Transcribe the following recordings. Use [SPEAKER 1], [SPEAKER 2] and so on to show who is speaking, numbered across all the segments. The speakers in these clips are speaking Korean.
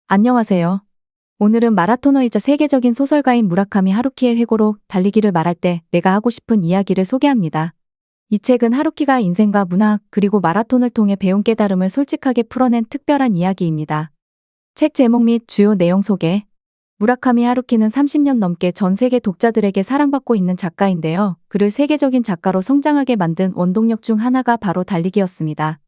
[SPEAKER 1] 안녕하세요. 오늘은 마라토너이자 세계적인 소설가인 무라카미 하루키의 회고록 달리기를 말할 때 내가 하고 싶은 이야기를 소개합니다. 이 책은 하루키가 인생과 문학 그리고 마라톤을 통해 배운 깨달음을 솔직하게 풀어낸 특별한 이야기입니다. 책 제목 및 주요 내용 소개. 무라카미 하루키는 30년 넘게 전 세계 독자들에게 사랑받고 있는 작가인데요. 그를 세계적인 작가로 성장하게 만든 원동력 중 하나가 바로 달리기였습니다.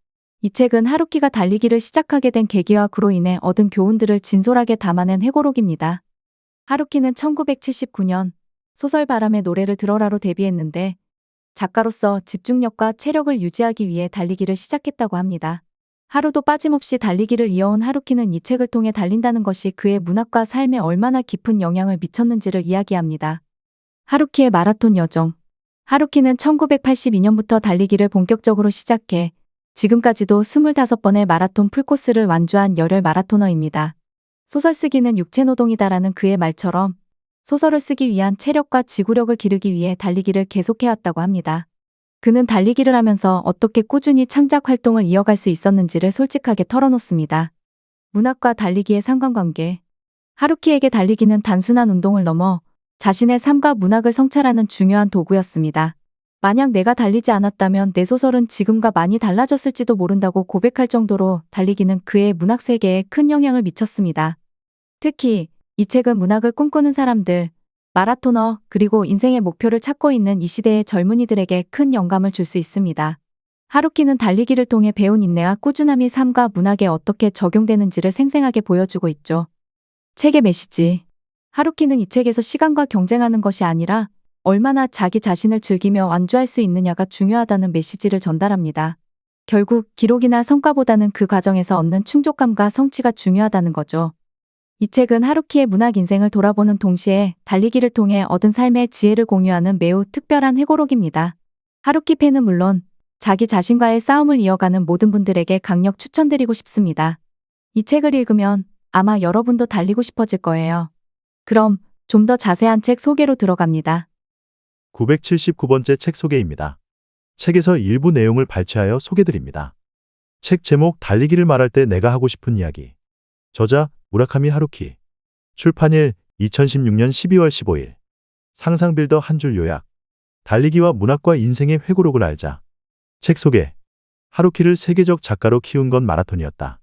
[SPEAKER 1] 이 책은 하루키가 달리기를 시작하게 된 계기와 그로 인해 얻은 교훈들을 진솔하게 담아낸 회고록입니다. 하루키는 1979년 소설 바람의 노래를 들어라로 데뷔했는데 작가로서 집중력과 체력을 유지하기 위해 달리기를 시작했다고 합니다. 하루도 빠짐없이 달리기를 이어온 하루키는 이 책을 통해 달린다는 것이 그의 문학과 삶에 얼마나 깊은 영향을 미쳤는지를 이야기합니다. 하루키의 마라톤 여정. 하루키는 1982년부터 달리기를 본격적으로 시작해 지금까지도 25번의 마라톤 풀코스를 완주한 열혈 마라토너입니다. 소설 쓰기는 육체노동이다라는 그의 말처럼 소설을 쓰기 위한 체력과 지구력을 기르기 위해 달리기를 계속해왔다고 합니다. 그는 달리기를 하면서 어떻게 꾸준히 창작 활동을 이어갈 수 있었는지를 솔직하게 털어놓습니다. 문학과 달리기의 상관관계. 하루키에게 달리기는 단순한 운동을 넘어 자신의 삶과 문학을 성찰하는 중요한 도구였습니다. 만약 내가 달리지 않았다면 내 소설은 지금과 많이 달라졌을지도 모른다고 고백할 정도로 달리기는 그의 문학 세계에 큰 영향을 미쳤습니다. 특히 이 책은 문학을 꿈꾸는 사람들, 마라토너, 그리고 인생의 목표를 찾고 있는 이 시대의 젊은이들에게 큰 영감을 줄 수 있습니다. 하루키는 달리기를 통해 배운 인내와 꾸준함이 삶과 문학에 어떻게 적용되는지를 생생하게 보여주고 있죠. 책의 메시지. 하루키는 이 책에서 시간과 경쟁하는 것이 아니라 얼마나 자기 자신을 즐기며 완주할 수 있느냐가 중요하다는 메시지를 전달합니다. 결국 기록이나 성과보다는 그 과정에서 얻는 충족감과 성취가 중요하다는 거죠. 이 책은 하루키의 문학 인생을 돌아보는 동시에 달리기를 통해 얻은 삶의 지혜를 공유하는 매우 특별한 회고록입니다. 하루키 팬은 물론 자기 자신과의 싸움을 이어가는 모든 분들에게 강력 추천드리고 싶습니다. 이 책을 읽으면 아마 여러분도 달리고 싶어질 거예요. 그럼 좀 더 자세한 책 소개로 들어갑니다.
[SPEAKER 2] 979번째 책 소개입니다. 책에서 일부 내용을 발췌하여 소개드립니다. 책 제목 달리기를 말할 때 내가 하고 싶은 이야기. 저자 무라카미 하루키. 출판일 2016년 12월 15일. 상상빌더 한 줄 요약. 달리기와 문학과 인생의 회고록을 알자. 책 소개. 하루키를 세계적 작가로 키운 건 마라톤이었다.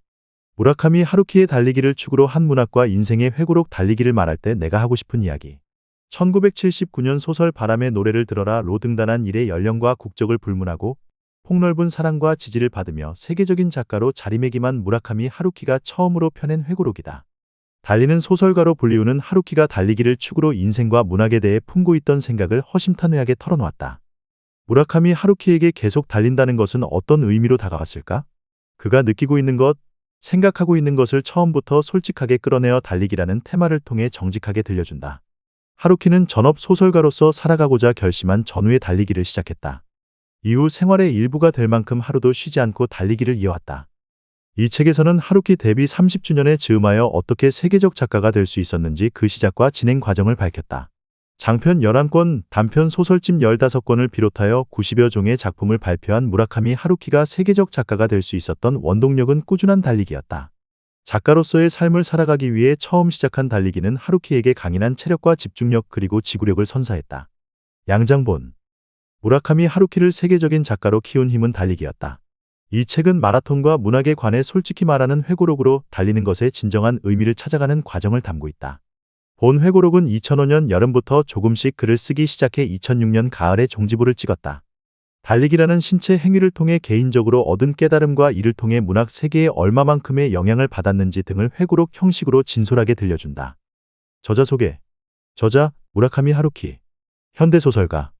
[SPEAKER 2] 무라카미 하루키의 달리기를 축으로 한 문학과 인생의 회고록 달리기를 말할 때 내가 하고 싶은 이야기. 1979년 소설 바람의 노래를 들어라로 등단한 이래 연령과 국적을 불문하고 폭넓은 사랑과 지지를 받으며 세계적인 작가로 자리매김한 무라카미 하루키가 처음으로 펴낸 회고록이다. 달리는 소설가로 불리우는 하루키가 달리기를 축으로 인생과 문학에 대해 품고 있던 생각을 허심탄회하게 털어놓았다. 무라카미 하루키에게 계속 달린다는 것은 어떤 의미로 다가왔을까? 그가 느끼고 있는 것, 생각하고 있는 것을 처음부터 솔직하게 끌어내어 달리기라는 테마를 통해 정직하게 들려준다. 하루키는 전업 소설가로서 살아가고자 결심한 전후의 달리기를 시작했다. 이후 생활의 일부가 될 만큼 하루도 쉬지 않고 달리기를 이어왔다. 이 책에서는 하루키 데뷔 30주년에 즈음하여 어떻게 세계적 작가가 될 수 있었는지 그 시작과 진행 과정을 밝혔다. 장편 11권, 단편 소설집 15권을 비롯하여 90여 종의 작품을 발표한 무라카미 하루키가 세계적 작가가 될 수 있었던 원동력은 꾸준한 달리기였다. 작가로서의 삶을 살아가기 위해 처음 시작한 달리기는 하루키에게 강인한 체력과 집중력 그리고 지구력을 선사했다. 양장본. 무라카미 하루키를 세계적인 작가로 키운 힘은 달리기였다. 이 책은 마라톤과 문학에 관해 솔직히 말하는 회고록으로 달리는 것의 진정한 의미를 찾아가는 과정을 담고 있다. 본 회고록은 2005년 여름부터 조금씩 글을 쓰기 시작해 2006년 가을에 종지부를 찍었다. 달리기라는 신체 행위를 통해 개인적으로 얻은 깨달음과 이를 통해 문학 세계에 얼마만큼의 영향을 받았는지 등을 회고록 형식으로 진솔하게 들려준다. 저자 소개. 저자 무라카미 하루키. 현대소설가.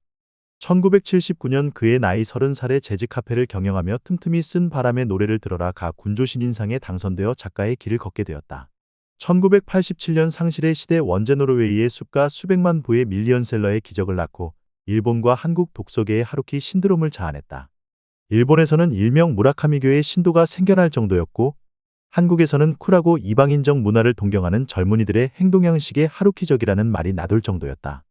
[SPEAKER 2] 1979년 그의 나이 30살에 재즈 카페를 경영하며 틈틈이 쓴 바람의 노래를 들어라 가 군조신인상에 당선되어 작가의 길을 걷게 되었다. 1987년 상실의 시대 원제 노르웨이의 숲과 수백만 부의 밀리언셀러의 기적을 낳고 일본과 한국 독서계의 하루키 신드롬을 자아냈다. 일본에서는 일명 무라카미교의 신도가 생겨날 정도였고 한국에서는 쿨하고 이방인적 문화를 동경하는 젊은이들의 행동 양식에 하루키적이라는 말이 나돌 정도였다.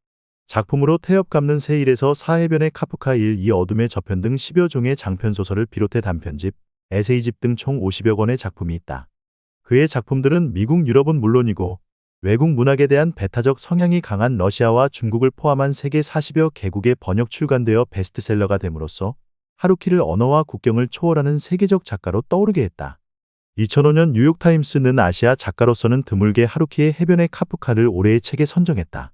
[SPEAKER 2] 작품으로 태엽 감는 새일에서 사해변의 카프카 일, 이 어둠의 저편 등 10여 종의 장편소설을 비롯해 단편집, 에세이집 등 총 50여 권의 작품이 있다. 그의 작품들은 미국 유럽은 물론이고 외국 문학에 대한 배타적 성향이 강한 러시아와 중국을 포함한 세계 40여 개국에 번역 출간되어 베스트셀러가 됨으로써 하루키를 언어와 국경을 초월하는 세계적 작가로 떠오르게 했다. 2005년 뉴욕타임스는 아시아 작가로서는 드물게 하루키의 해변의 카프카를 올해의 책에 선정했다.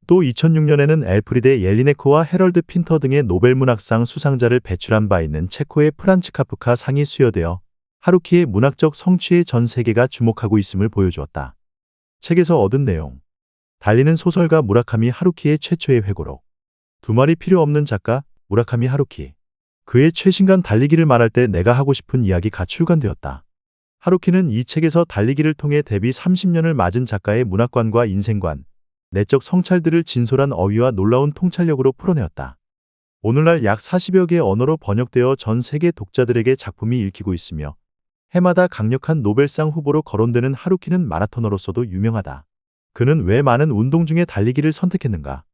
[SPEAKER 2] 또 2006년에는 엘프리데 옐리네코와 헤럴드 핀터 등의 노벨문학상 수상자를 배출한 바 있는 체코의 프란츠 카프카 상이 수여되어 하루키의 문학적 성취에 전 세계가 주목하고 있음을 보여주었다. 책에서 얻은 내용. 달리는 소설가 무라카미 하루키의 최초의 회고록. 두 말이 필요 없는 작가 무라카미 하루키. 그의 최신간 달리기를 말할 때 내가 하고 싶은 이야기가 출간되었다. 하루키는 이 책에서 달리기를 통해 데뷔 30년을 맞은 작가의 문학관과 인생관, 내적 성찰들을 진솔한 어휘와 놀라운 통찰력으로 풀어내었다. 오늘날 약 40여 개의 언어로 번역되어 전 세계 독자들에게 작품이 읽히고 있으며 해마다 강력한 노벨상 후보로 거론되는 하루키는 마라토너로서도 유명하다. 그는 왜 많은 운동 중에 달리기를 선택했는가?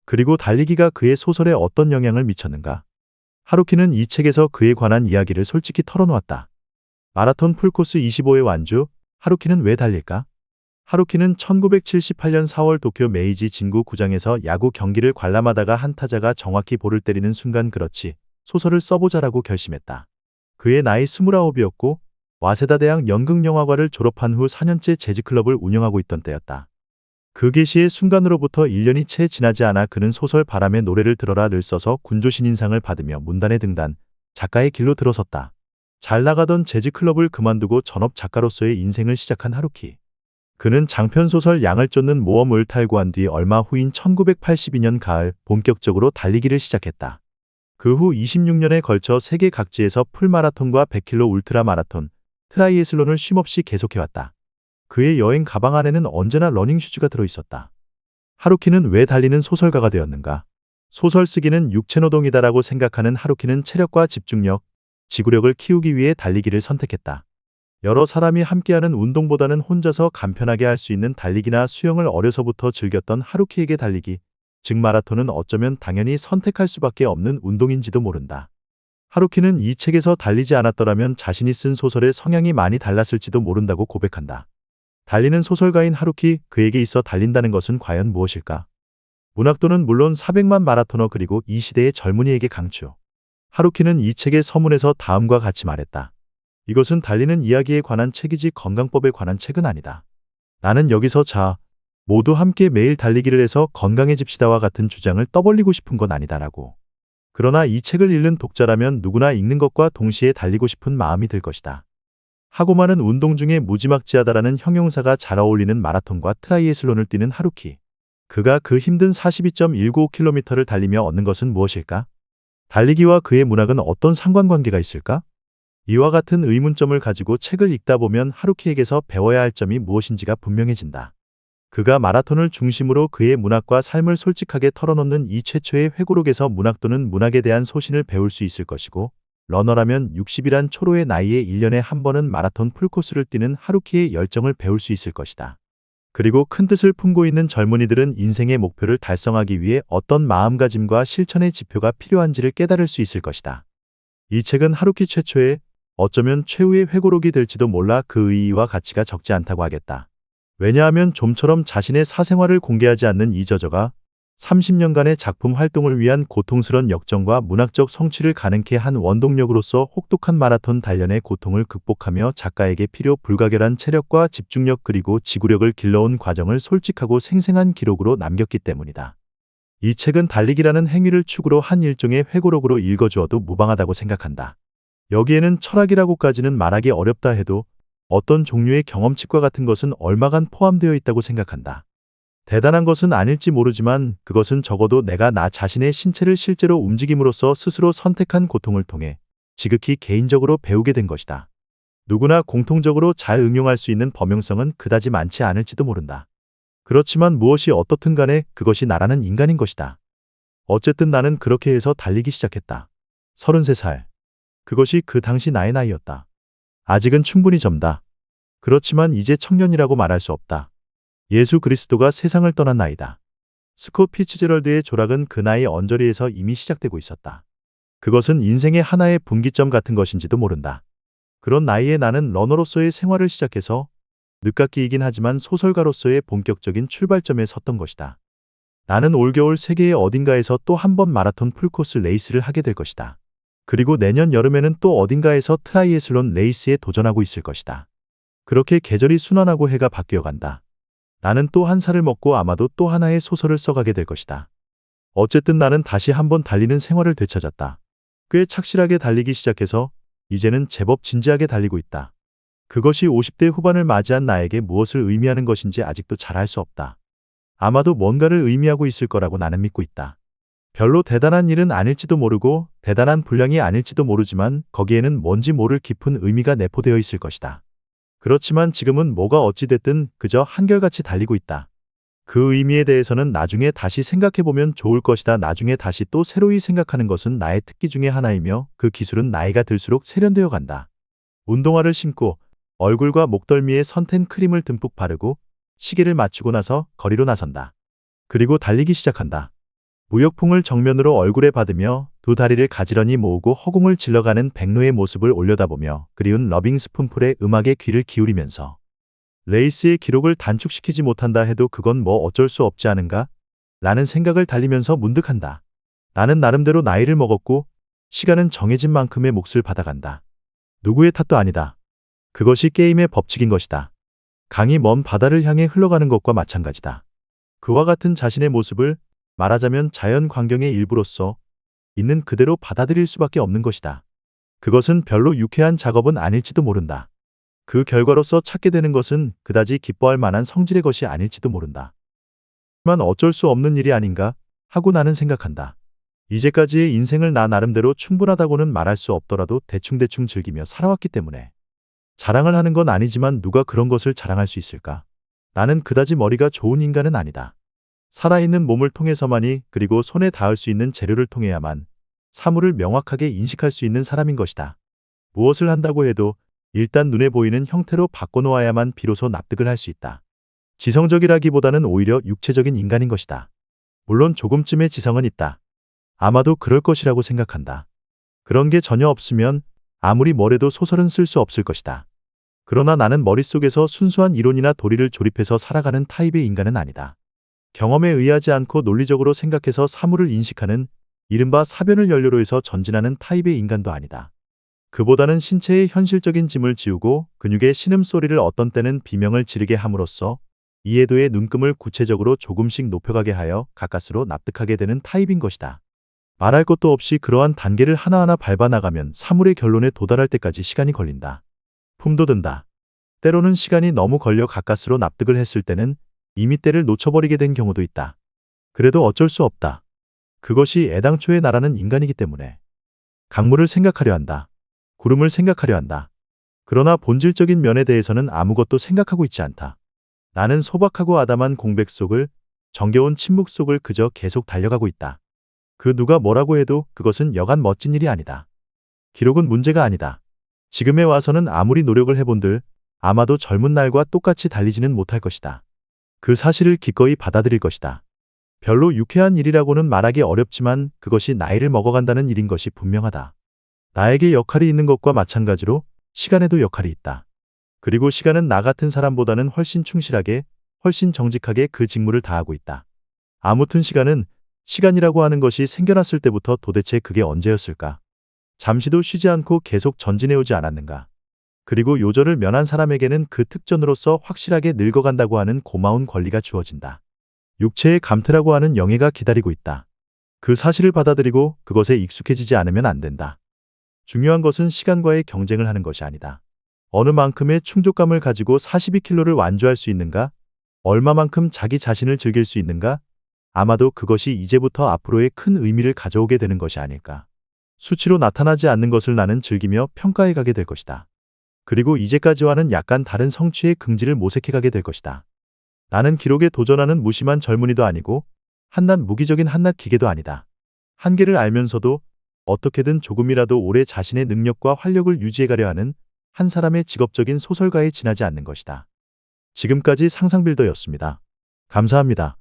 [SPEAKER 2] 그리고 달리기가 그의 소설에 어떤 영향을 미쳤는가? 하루키는 이 책에서 그에 관한 이야기를 솔직히 털어놓았다. 마라톤 풀코스 25의 완주, 하루키는 왜 달릴까? 하루키는 1978년 4월 도쿄 메이지 진구 구장에서 야구 경기를 관람하다가 한 타자가 정확히 볼을 때리는 순간 그렇지, 소설을 써보자라고 결심했다. 그의 나이 29이었고 와세다 대학 연극영화과를 졸업한 후 4년째 재즈클럽을 운영하고 있던 때였다. 그 계시의 순간으로부터 1년이 채 지나지 않아 그는 소설 바람의 노래를 들어라를 써서 군조신인상을 받으며 문단에 등단, 작가의 길로 들어섰다. 잘 나가던 재즈클럽을 그만두고 전업 작가로서의 인생을 시작한 하루키. 그는 장편소설 양을 쫓는 모험을 탈구한 뒤 얼마 후인 1982년 가을 본격적으로 달리기를 시작했다. 그 후 26년에 걸쳐 세계 각지에서 풀마라톤과 100km 울트라마라톤, 트라이애슬론을 쉼없이 계속해왔다. 그의 여행 가방 안에는 언제나 러닝슈즈가 들어있었다. 하루키는 왜 달리는 소설가가 되었는가? 소설 쓰기는 육체노동이다라고 생각하는 하루키는 체력과 집중력, 지구력을 키우기 위해 달리기를 선택했다. 여러 사람이 함께하는 운동보다는 혼자서 간편하게 할 수 있는 달리기나 수영을 어려서부터 즐겼던 하루키에게 달리기, 즉 마라톤은 어쩌면 당연히 선택할 수밖에 없는 운동인지도 모른다. 하루키는 이 책에서 달리지 않았더라면 자신이 쓴 소설의 성향이 많이 달랐을지도 모른다고 고백한다. 달리는 소설가인 하루키, 그에게 있어 달린다는 것은 과연 무엇일까? 문학도는 물론 400만 마라토너 그리고 이 시대의 젊은이에게 강추. 하루키는 이 책의 서문에서 다음과 같이 말했다. 이것은 달리는 이야기에 관한 책이지 건강법에 관한 책은 아니다. 나는 여기서 모두 함께 매일 달리기를 해서 건강해집시다와 같은 주장을 떠벌리고 싶은 건 아니다라고. 그러나 이 책을 읽는 독자라면 누구나 읽는 것과 동시에 달리고 싶은 마음이 들 것이다. 하고 많은 운동 중에 무지막지하다라는 형용사가 잘 어울리는 마라톤과 트라이애슬론을 뛰는 하루키. 그가 그 힘든 42.195km를 달리며 얻는 것은 무엇일까? 달리기와 그의 문학은 어떤 상관관계가 있을까? 이와 같은 의문점을 가지고 책을 읽다 보면 하루키에게서 배워야 할 점이 무엇인지가 분명해진다. 그가 마라톤을 중심으로 그의 문학과 삶을 솔직하게 털어놓는 이 최초의 회고록에서 문학도는 문학에 대한 소신을 배울 수 있을 것이고, 러너라면 60이란 초로의 나이에 1년에 한 번은 마라톤 풀코스를 뛰는 하루키의 열정을 배울 수 있을 것이다. 그리고 큰 뜻을 품고 있는 젊은이들은 인생의 목표를 달성하기 위해 어떤 마음가짐과 실천의 지표가 필요한지를 깨달을 수 있을 것이다. 이 책은 하루키 최초의, 어쩌면 최후의 회고록이 될지도 몰라 그 의의와 가치가 적지 않다고 하겠다. 왜냐하면 좀처럼 자신의 사생활을 공개하지 않는 이 저자가 30년간의 작품 활동을 위한 고통스런 역정과 문학적 성취를 가능케 한 원동력으로서 혹독한 마라톤 단련의 고통을 극복하며 작가에게 필요 불가결한 체력과 집중력 그리고 지구력을 길러온 과정을 솔직하고 생생한 기록으로 남겼기 때문이다. 이 책은 달리기라는 행위를 축으로 한 일종의 회고록으로 읽어주어도 무방하다고 생각한다. 여기에는 철학이라고까지는 말하기 어렵다 해도 어떤 종류의 경험칙과 같은 것은 얼마간 포함되어 있다고 생각한다. 대단한 것은 아닐지 모르지만 그것은 적어도 내가 나 자신의 신체를 실제로 움직임으로써 스스로 선택한 고통을 통해 지극히 개인적으로 배우게 된 것이다. 누구나 공통적으로 잘 응용할 수 있는 범용성은 그다지 많지 않을지도 모른다. 그렇지만 무엇이 어떻든 간에 그것이 나라는 인간인 것이다. 어쨌든 나는 그렇게 해서 달리기 시작했다. 33살. 그것이 그 당시 나의 나이였다. 아직은 충분히 젊다. 그렇지만 이제 청년이라고 말할 수 없다. 예수 그리스도가 세상을 떠난 나이다. 스콧 피츠제럴드의 조락은 그 나이 언저리에서 이미 시작되고 있었다. 그것은 인생의 하나의 분기점 같은 것인지도 모른다. 그런 나이에 나는 러너로서의 생활을 시작해서 늦깎이이긴 하지만 소설가로서의 본격적인 출발점에 섰던 것이다. 나는 올겨울 세계의 어딘가에서 또 한 번 마라톤 풀코스 레이스를 하게 될 것이다. 그리고 내년 여름에는 또 어딘가에서 트라이애슬론 레이스에 도전하고 있을 것이다. 그렇게 계절이 순환하고 해가 바뀌어간다. 나는 또 한 살을 먹고 아마도 또 하나의 소설을 써가게 될 것이다. 어쨌든 나는 다시 한번 달리는 생활을 되찾았다. 꽤 착실하게 달리기 시작해서 이제는 제법 진지하게 달리고 있다. 그것이 50대 후반을 맞이한 나에게 무엇을 의미하는 것인지 아직도 잘 알 수 없다. 아마도 뭔가를 의미하고 있을 거라고 나는 믿고 있다. 별로 대단한 일은 아닐지도 모르고 대단한 분량이 아닐지도 모르지만 거기에는 뭔지 모를 깊은 의미가 내포되어 있을 것이다. 그렇지만 지금은 뭐가 어찌됐든 그저 한결같이 달리고 있다. 그 의미에 대해서는 나중에 다시 생각해보면 좋을 것이다. 나중에 다시 또 새로이 생각하는 것은 나의 특기 중에 하나이며 그 기술은 나이가 들수록 세련되어 간다. 운동화를 신고 얼굴과 목덜미에 선텐 크림을 듬뿍 바르고 시계를 맞추고 나서 거리로 나선다. 그리고 달리기 시작한다. 무역풍을 정면으로 얼굴에 받으며 두 다리를 가지런히 모으고 허공을 질러가는 백로의 모습을 올려다보며 그리운 러빙 스푼풀의 음악에 귀를 기울이면서 레이스의 기록을 단축시키지 못한다 해도 그건 뭐 어쩔 수 없지 않은가? 라는 생각을 달리면서 문득한다. 나는 나름대로 나이를 먹었고 시간은 정해진 만큼의 몫을 받아간다. 누구의 탓도 아니다. 그것이 게임의 법칙인 것이다. 강이 먼 바다를 향해 흘러가는 것과 마찬가지다. 그와 같은 자신의 모습을 말하자면 자연 광경의 일부로서 있는 그대로 받아들일 수밖에 없는 것이다. 그것은 별로 유쾌한 작업은 아닐지도 모른다. 그 결과로서 찾게 되는 것은 그다지 기뻐할 만한 성질의 것이 아닐지도 모른다. 하지만 어쩔 수 없는 일이 아닌가 하고 나는 생각한다. 이제까지의 인생을 나 나름대로 충분하다고는 말할 수 없더라도 대충대충 즐기며 살아왔기 때문에 자랑을 하는 건 아니지만 누가 그런 것을 자랑할 수 있을까? 나는 그다지 머리가 좋은 인간은 아니다. 살아있는 몸을 통해서만이 그리고 손에 닿을 수 있는 재료를 통해야만 사물을 명확하게 인식할 수 있는 사람인 것이다. 무엇을 한다고 해도 일단 눈에 보이는 형태로 바꿔놓아야만 비로소 납득을 할 수 있다. 지성적이라기보다는 오히려 육체적인 인간인 것이다. 물론 조금쯤의 지성은 있다. 아마도 그럴 것이라고 생각한다. 그런 게 전혀 없으면 아무리 뭐래도 소설은 쓸 수 없을 것이다. 그러나 나는 머릿속에서 순수한 이론이나 도리를 조립해서 살아가는 타입의 인간은 아니다. 경험에 의하지 않고 논리적으로 생각해서 사물을 인식하는 이른바 사변을 연료로 해서 전진하는 타입의 인간도 아니다. 그보다는 신체의 현실적인 짐을 지우고 근육의 신음소리를 어떤 때는 비명을 지르게 함으로써 이해도의 눈금을 구체적으로 조금씩 높여가게 하여 가까스로 납득하게 되는 타입인 것이다. 말할 것도 없이 그러한 단계를 하나하나 밟아나가면 사물의 결론에 도달할 때까지 시간이 걸린다. 품도 든다. 때로는 시간이 너무 걸려 가까스로 납득을 했을 때는 이미 때를 놓쳐버리게 된 경우도 있다. 그래도 어쩔 수 없다. 그것이 애당초에 나라는 인간이기 때문에. 강물을 생각하려 한다. 구름을 생각하려 한다. 그러나 본질적인 면에 대해서는 아무것도 생각하고 있지 않다. 나는 소박하고 아담한 공백 속을, 정겨운 침묵 속을 그저 계속 달려가고 있다. 그 누가 뭐라고 해도 그것은 여간 멋진 일이 아니다. 기록은 문제가 아니다. 지금에 와서는 아무리 노력을 해본들 아마도 젊은 날과 똑같이 달리지는 못할 것이다. 그 사실을 기꺼이 받아들일 것이다. 별로 유쾌한 일이라고는 말하기 어렵지만 그것이 나이를 먹어간다는 일인 것이 분명하다. 나에게 역할이 있는 것과 마찬가지로 시간에도 역할이 있다. 그리고 시간은 나 같은 사람보다는 훨씬 충실하게, 훨씬 정직하게 그 직무를 다하고 있다. 아무튼 시간이라고 하는 것이 생겨났을 때부터 도대체 그게 언제였을까? 잠시도 쉬지 않고 계속 전진해오지 않았는가? 그리고 요절을 면한 사람에게는 그 특전으로서 확실하게 늙어간다고 하는 고마운 권리가 주어진다. 육체의 감퇴라고 하는 영예가 기다리고 있다. 그 사실을 받아들이고 그것에 익숙해지지 않으면 안 된다. 중요한 것은 시간과의 경쟁을 하는 것이 아니다. 어느 만큼의 충족감을 가지고 42kg를 완주할 수 있는가? 얼마만큼 자기 자신을 즐길 수 있는가? 아마도 그것이 이제부터 앞으로의 큰 의미를 가져오게 되는 것이 아닐까. 수치로 나타나지 않는 것을 나는 즐기며 평가해 가게 될 것이다. 그리고 이제까지와는 약간 다른 성취의 긍지를 모색해 가게 될 것이다. 나는 기록에 도전하는 무심한 젊은이도 아니고 한낱 무기적인 한낱 기계도 아니다. 한계를 알면서도 어떻게든 조금이라도 오래 자신의 능력과 활력을 유지해 가려 하는 한 사람의 직업적인 소설가에 지나지 않는 것이다. 지금까지 상상빌더였습니다. 감사합니다.